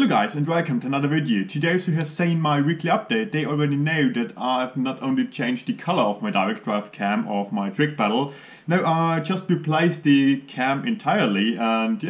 Hello guys and welcome to another video. To those who have seen my weekly update, they already know that I've not only changed the color of my direct drive cam of my trick pedal, no, I just replaced the cam entirely and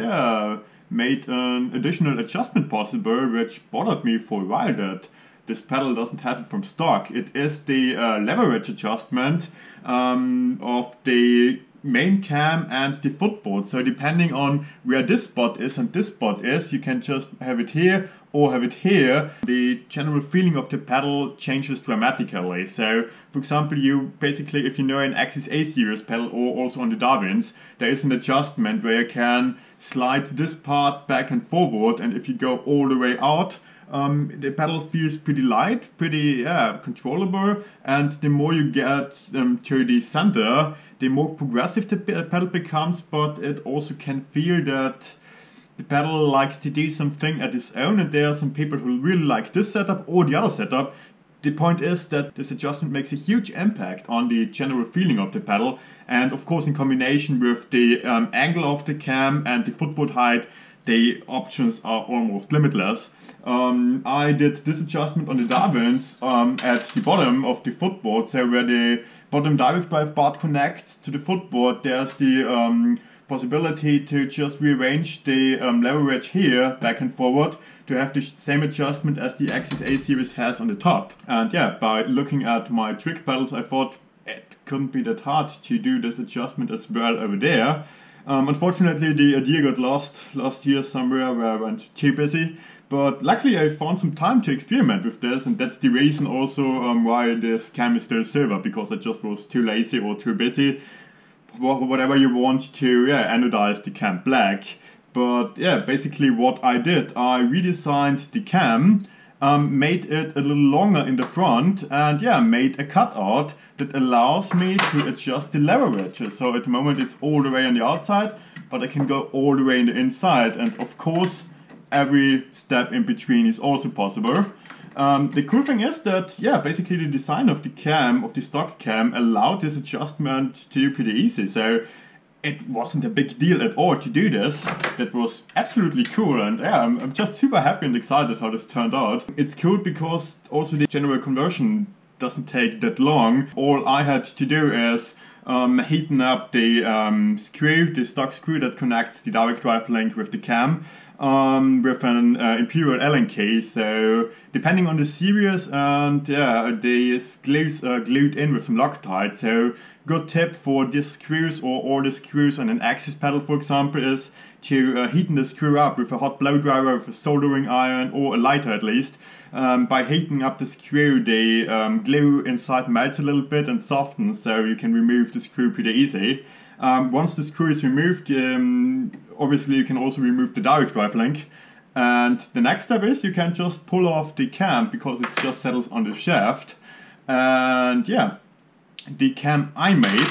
made an additional adjustment possible which bothered me for a while that this pedal doesn't have it from stock. It is the leverage adjustment of the main cam and the footboard. So depending on where this spot is and this spot is, you can just have it here or have it here. The general feeling of the pedal changes dramatically. So for example, you basically, if you know an Axis A series pedal or also on the Darwins, there is an adjustment where you can slide this part back and forward, and if you go all the way out, the pedal feels pretty light, pretty controllable, and the more you get to the center, the more progressive the pedal becomes, but it also can feel that the pedal likes to do something at its own, and there are some people who really like this setup or the other setup. The point is that this adjustment makes a huge impact on the general feeling of the pedal, and of course in combination with the angle of the cam and the footboard height, the options are almost limitless. I did this adjustment on the Darwins at the bottom of the footboard, so where the bottom direct drive part connects to the footboard, there's the possibility to just rearrange the leverage here back and forward to have the same adjustment as the Axis A series has on the top. And yeah, by looking at my trick pedals, I thought it couldn't be that hard to do this adjustment as well over there. Unfortunately, the idea got lost last year somewhere where I went too busy, but luckily I found some time to experiment with this, and that's the reason also why this cam is still silver, because I just was too lazy or too busy, whatever you want, to anodize the cam black. But yeah, basically what I did, I redesigned the cam, made it a little longer in the front, and made a cutout that allows me to adjust the leverage. So at the moment it's all the way on the outside, but I can go all the way in the inside, and of course every step in between is also possible. The cool thing is that basically the design of the cam, of the stock cam, allowed this adjustment to do pretty easy. So it wasn't a big deal at all to do this. That was absolutely cool, and I'm just super happy and excited how this turned out. It's cool because also the general conversion doesn't take that long. All I had to do is heaten up the screw, the stock screw that connects the direct drive link with the cam, with an Imperial Allen key. So depending on the series, and the screws are glued in with some Loctite. So good tip for these screws or all the screws on an Axis pedal, for example, is to heaten the screw up with a hot blow dryer, with a soldering iron, or a lighter at least. By heating up the screw, the glue inside melts a little bit and softens, so you can remove the screw pretty easy. Once the screw is removed, obviously you can also remove the direct drive link. And the next step is you can just pull off the cam, because it just settles on the shaft. And the cam I made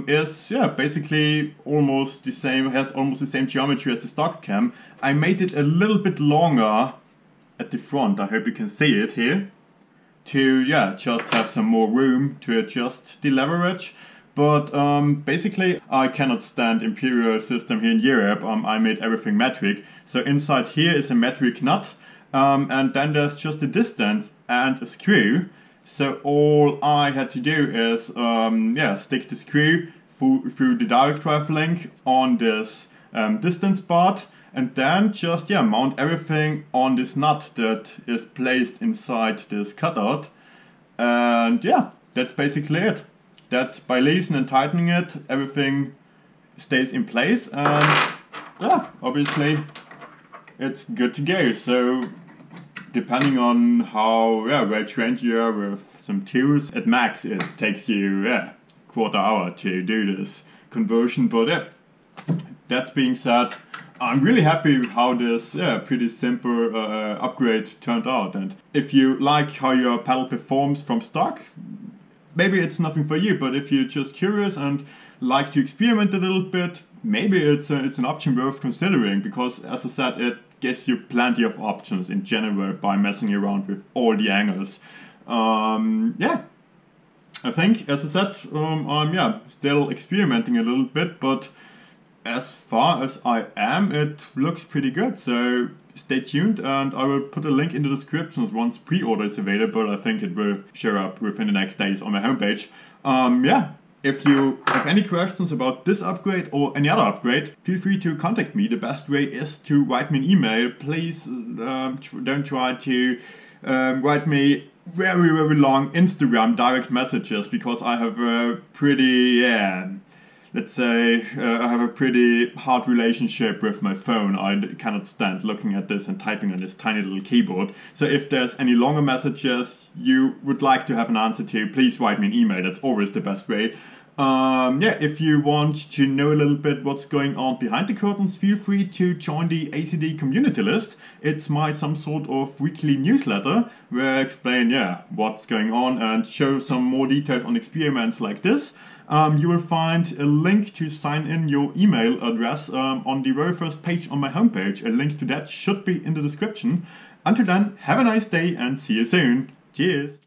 is basically almost the same, has almost the same geometry as the stock cam. I made it a little bit longer at the front, I hope you can see it here, to just have some more room to adjust the leverage. But basically I cannot stand Imperial system here in Europe. I made everything metric. So inside here is a metric nut, and then there's just a distance and a screw. So all I had to do is stick the screw through the direct drive link on this distance part, and then just mount everything on this nut that is placed inside this cutout. And that's basically it. That by loosening and tightening it, everything stays in place, and obviously it's good to go. So depending on how well trained you are with some tools, at max it takes you quarter hour to do this conversion. But that's being said, I'm really happy how this pretty simple upgrade turned out. And if you like how your pedal performs from stock, maybe it's nothing for you, but if you're just curious and like to experiment a little bit, maybe it's an option worth considering, because as I said, it gives you plenty of options in general by messing around with all the angles. I think, as I said, I'm still experimenting a little bit, but as far as I am, it looks pretty good. So stay tuned, and I will put a link in the description once pre-order is available. I think it will show up within the next days on my homepage. Yeah, if you have any questions about this upgrade or any other upgrade, feel free to contact me. The best way is to write me an email. Please don't try to write me very long Instagram direct messages, because I have a pretty, let's say, I have a pretty hard relationship with my phone. I cannot stand looking at this and typing on this tiny little keyboard. So if there's any longer messages you would like to have an answer to, please write me an email. That's always the best way. Yeah, if you want to know a little bit what's going on behind the curtains, feel free to join the ACD community list. It's my some sort of weekly newsletter where I explain, what's going on and show some more details on experiments like this. You will find a link to sign in your email address on the very first page on my homepage. A link to that should be in the description. Until then, have a nice day and see you soon. Cheers!